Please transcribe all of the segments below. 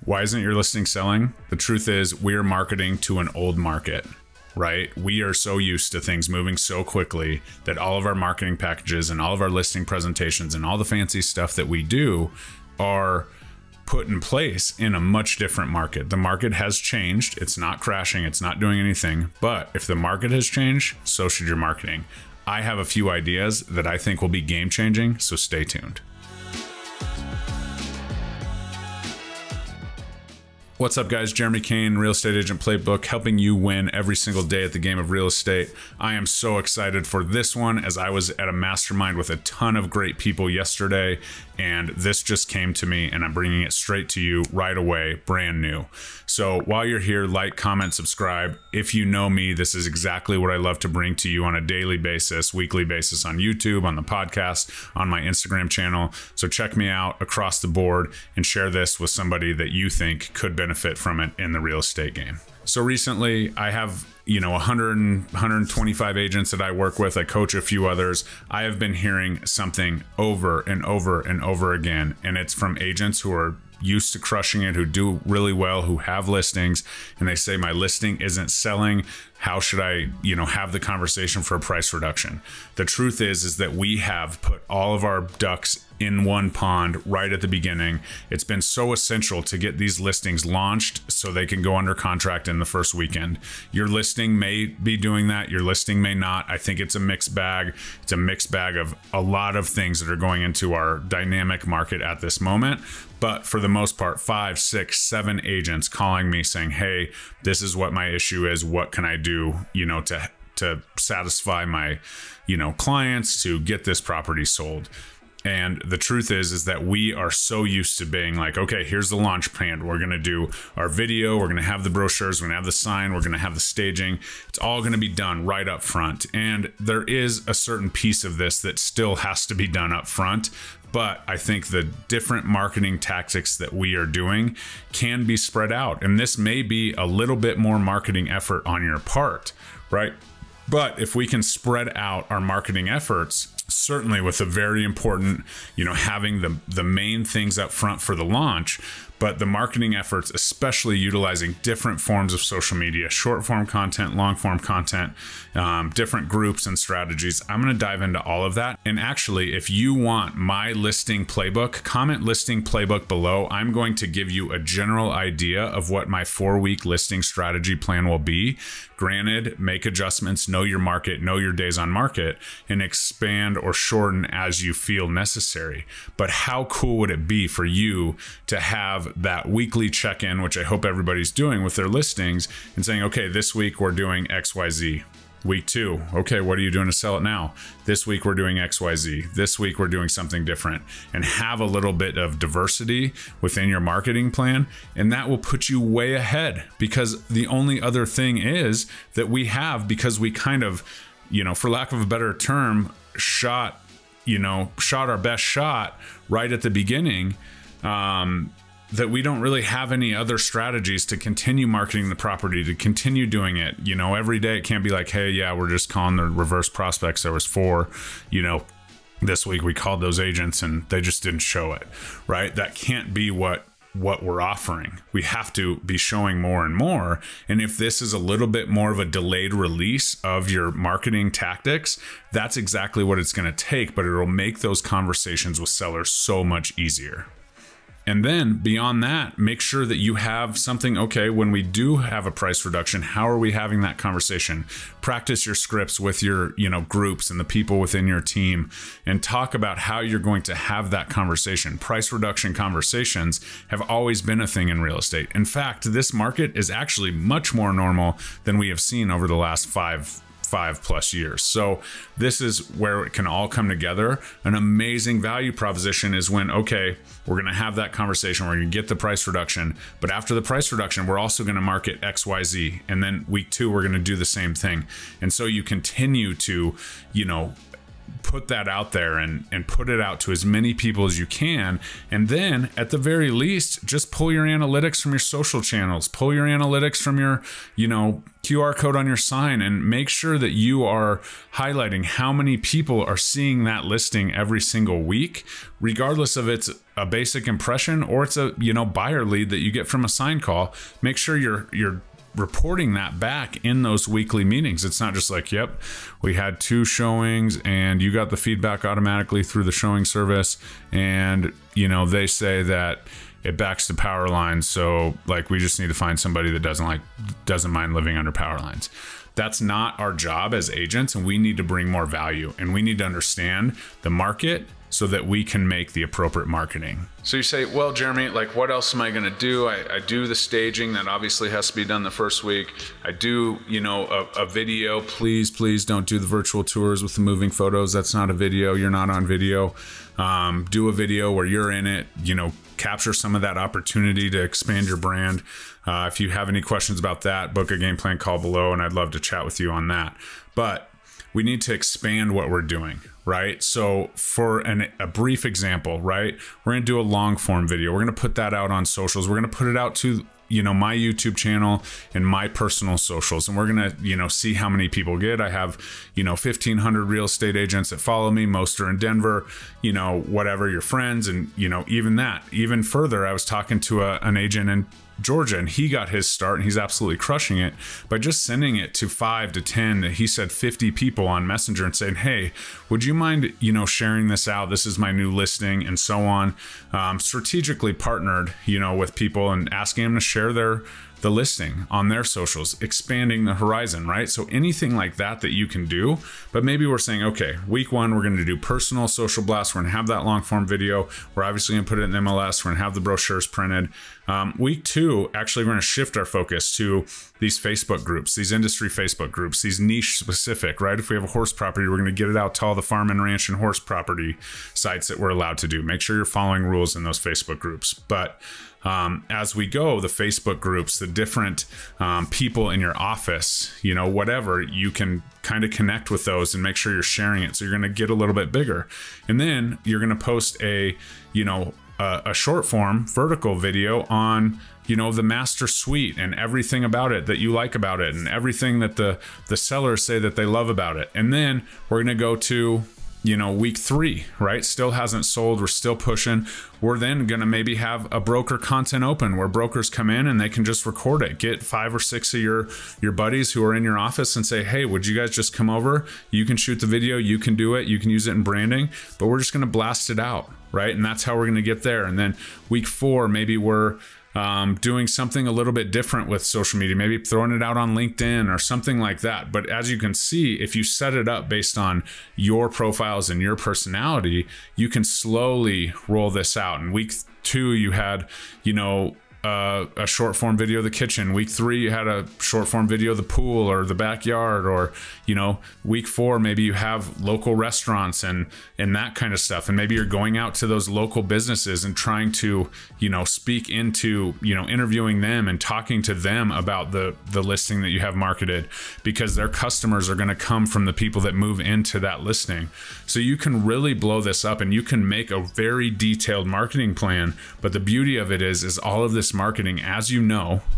Why isn't your listing selling? The truth is we're marketing to an old market, right? We are so used to things moving so quickly that all of our marketing packages and all of our listing presentations and all the fancy stuff that we do are put in place in a much different market. The market has changed. It's not crashing. It's not doing anything. But if the market has changed, so should your marketing. I have a few ideas that I think will be game changing, so stay tuned. What's up, guys? Jeremy Kane, Real Estate Agent Playbook, helping you win every single day at the game of real estate. I am so excited for this one, as I was at a mastermind with a ton of great people yesterday, and this just came to me, and I'm bringing it straight to you right away, brand new. So while you're here, like, comment, subscribe. If you know me, this is exactly what I love to bring to you on a daily basis, weekly basis on YouTube, on the podcast, on my Instagram channel. So check me out across the board and share this with somebody that you think could benefit from it in the real estate game. So recently I have, 125 agents that I work with. I coach a few others. I have been hearing something over and over and over again, and it's from agents who are used to crushing it, who do really well, who have listings, and they say, my listing isn't selling. How should I, have the conversation for a price reduction? The truth is that we have put all of our ducks in one pond right at the beginning. It's been so essential to get these listings launched so they can go under contract in the first weekend. Your listing may be doing that. Your listing may not. I think it's a mixed bag. It's a mixed bag of a lot of things that are going into our dynamic market at this moment. But for the most part, 5, 6, 7 agents calling me saying, hey, this is what my issue is. What can I do, to satisfy my, clients to get this property sold? And the truth is that we are so used to being like, okay, here's the launch plan. We're going to do our video. We're going to have the brochures. We're going to have the sign. We're going to have the staging. It's all going to be done right up front. And there is a certain piece of this that still has to be done up front. But I think the different marketing tactics that we are doing can be spread out. And this may be a little bit more marketing effort on your part, right? But if we can spread out our marketing efforts, certainly with a very important, having the main things up front for the launch, but the marketing efforts, especially utilizing different forms of social media, short form content, long form content, different groups and strategies. I'm going to dive into all of that. And actually, if you want my listing playbook, comment listing playbook below. I'm going to give you a general idea of what my 4-week listing strategy plan will be. Granted, make adjustments, know your market, know your days on market, and expand or shorten as you feel necessary. But how cool would it be for you to have that weekly check-in, which I hope everybody's doing with their listings, and saying, okay, this week we're doing XYZ. Week 2, okay, what are you doing to sell it now? This week we're doing XYZ. This week we're doing something different, and have a little bit of diversity within your marketing plan, and that will put you way ahead. Because the only other thing is that we have, because we kind of, for lack of a better term, shot our best shot right at the beginning, that we don't really have any other strategies to continue marketing the property, to continue doing it. Every day it can't be like, hey, yeah, we're just calling the reverse prospects. There was 4, this week we called those agents and they just didn't show it, right? That can't be what we're offering. We have to be showing more and more. And if this is a little bit more of a delayed release of your marketing tactics, that's exactly what it's going to take, but it'll make those conversations with sellers so much easier. And then beyond that, make sure that you have something, okay, when we do have a price reduction, how are we having that conversation? Practice your scripts with your, groups and the people within your team, and talk about how you're going to have that conversation. Price reduction conversations have always been a thing in real estate. In fact, this market is actually much more normal than we have seen over the last 5+ years. So this is where it can all come together. An amazing value proposition is when, okay, we're going to have that conversation, we're going to get the price reduction, but after the price reduction, we're also going to market XYZ. And then week 2, we're going to do the same thing. And so you continue to, put that out there and put it out to as many people as you can. And then at the very least, just pull your analytics from your social channels, pull your analytics from your, QR code on your sign, and make sure that you are highlighting how many people are seeing that listing every single week, regardless of it's a basic impression or it's a, buyer lead that you get from a sign call. Make sure you're reporting that back in those weekly meetings. It's not just like, yep, we had 2 showings and you got the feedback automatically through the showing service, and they say that it backs to power lines, so like we just need to find somebody that doesn't mind living under power lines. That's not our job as agents, and we need to bring more value, and we need to understand the market so that we can make the appropriate marketing. So you say, well, Jeremy, like what else am I gonna do? I do the staging, that obviously has to be done the first week. I do, a video. Please don't do the virtual tours with the moving photos. That's not a video. You're not on video. Do a video where you're in it, capture some of that opportunity to expand your brand. If you have any questions about that, book a game plan call below, and I'd love to chat with you on that. But we need to expand what we're doing, right? So for a brief example, right? We're gonna do a long form video. We're gonna put that out on socials. We're gonna put it out to, my YouTube channel and my personal socials. And we're gonna, see how many people get. I have, 1,500 real estate agents that follow me. Most are in Denver, whatever, your friends. And, even further, I was talking to an agent in Georgia, and he got his start, and he's absolutely crushing it by just sending it to 5 to 10, he said 50 people on Messenger, and saying, hey, would you mind, sharing this out? This is my new listing, and so on. Strategically partnered, with people and asking them to share the listing on their socials, expanding the horizon, right? So anything like that you can do. But maybe we're saying, okay, week 1, we're going to do personal social blasts. We're going to have that long form video. We're obviously going to put it in MLS. We're going to have the brochures printed. Week 2, actually, we're going to shift our focus to these Facebook groups, these industry Facebook groups, these niche specific, right? If we have a horse property, we're going to get it out to all the farm and ranch and horse property sites that we're allowed to do. Make sure you're following rules in those Facebook groups. But as we go, the Facebook groups, the different people in your office, whatever, you can kind of connect with those and make sure you're sharing it. So you're going to get a little bit bigger. And then you're going to post a short form vertical video on, the master suite and everything about it that you like about it, and everything that the sellers say that they love about it. And then we're going to go to, week 3, right? Still hasn't sold. We're still pushing. We're then going to maybe have a broker content open where brokers come in and they can just record it. Get 5 or 6 of your buddies who are in your office and say, hey, would you guys just come over? You can shoot the video. You can do it. You can use it in branding, but we're just going to blast it out, right? And that's how we're going to get there. And then week 4, maybe we're doing something a little bit different with social media, maybe throwing it out on LinkedIn or something like that. But as you can see, if you set it up based on your profiles and your personality, you can slowly roll this out. In week 2, you had, a short form video of the kitchen. Week 3, you had a short form video of the pool or the backyard, or, week 4, maybe you have local restaurants and that kind of stuff. And maybe you're going out to those local businesses and trying to, speak into, interviewing them and talking to them about the listing that you have marketed, because their customers are going to come from the people that move into that listing. So you can really blow this up, and you can make a very detailed marketing plan. But the beauty of it is all of this marketing, as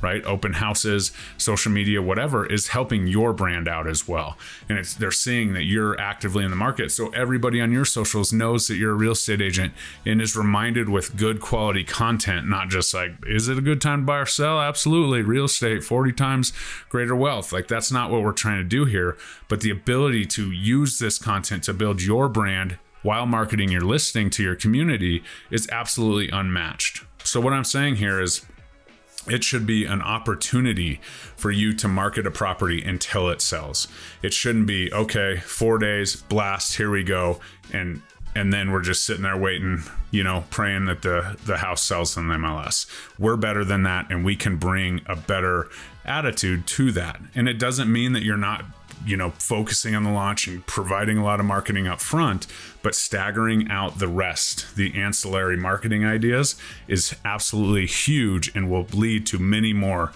right? Open houses, social media, whatever, is helping your brand out as well. And they're seeing that you're actively in the market. So everybody on your socials knows that you're a real estate agent and is reminded with good quality content, not just like, is it a good time to buy or sell? Absolutely. Real estate, 40 times greater wealth. Like, that's not what we're trying to do here. But the ability to use this content to build your brand while marketing your listing to your community is absolutely unmatched. So what I'm saying here is, it should be an opportunity for you to market a property until it sells. It shouldn't be, okay, 4 days, blast, here we go. And then we're just sitting there waiting, praying that the house sells in the MLS. We're better than that, and we can bring a better attitude to that. And it doesn't mean that you're not, focusing on the launch and providing a lot of marketing up front, but staggering out the rest, the ancillary marketing ideas, is absolutely huge and will lead to many more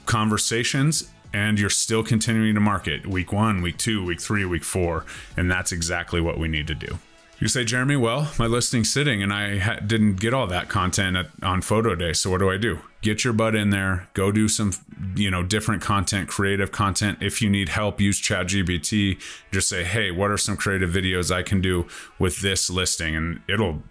conversations and you're still continuing to market week 1, week 2, week 3, week 4. And that's exactly what we need to do. You say, Jeremy, well, my listing's sitting and I didn't get all that content on photo day. So what do I do? Get your butt in there, go do some, different content, creative content. If you need help, use ChatGPT. Just say, hey, what are some creative videos I can do with this listing? And it'll,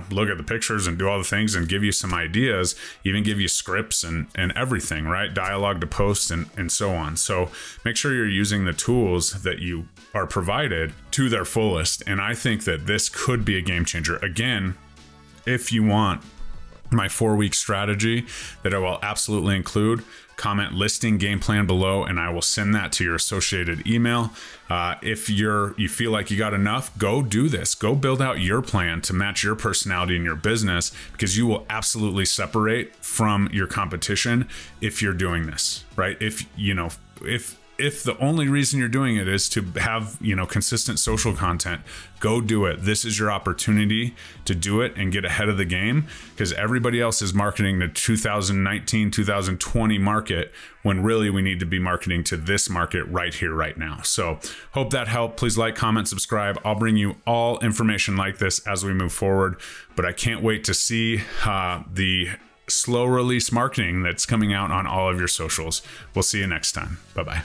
look at the pictures and do all the things and give you some ideas, even give you scripts and everything, right? Dialogue to post and so on. So make sure you're using the tools that you are provided to their fullest. And I think that this could be a game changer. Again, if you want my 4-week strategy that I will absolutely include, comment listing game plan below and I will send that to your associated email. If you feel like you got enough, go do this. Go build out your plan to match your personality and your business, because you will absolutely separate from your competition if you're doing this, right? If the only reason you're doing it is to have, consistent social content, go do it. This is your opportunity to do it and get ahead of the game, because everybody else is marketing the 2019, 2020 market, when really we need to be marketing to this market right here, right now. So hope that helped. Please like, comment, subscribe. I'll bring you all information like this as we move forward, but I can't wait to see the slow release marketing that's coming out on all of your socials. We'll see you next time. Bye-bye.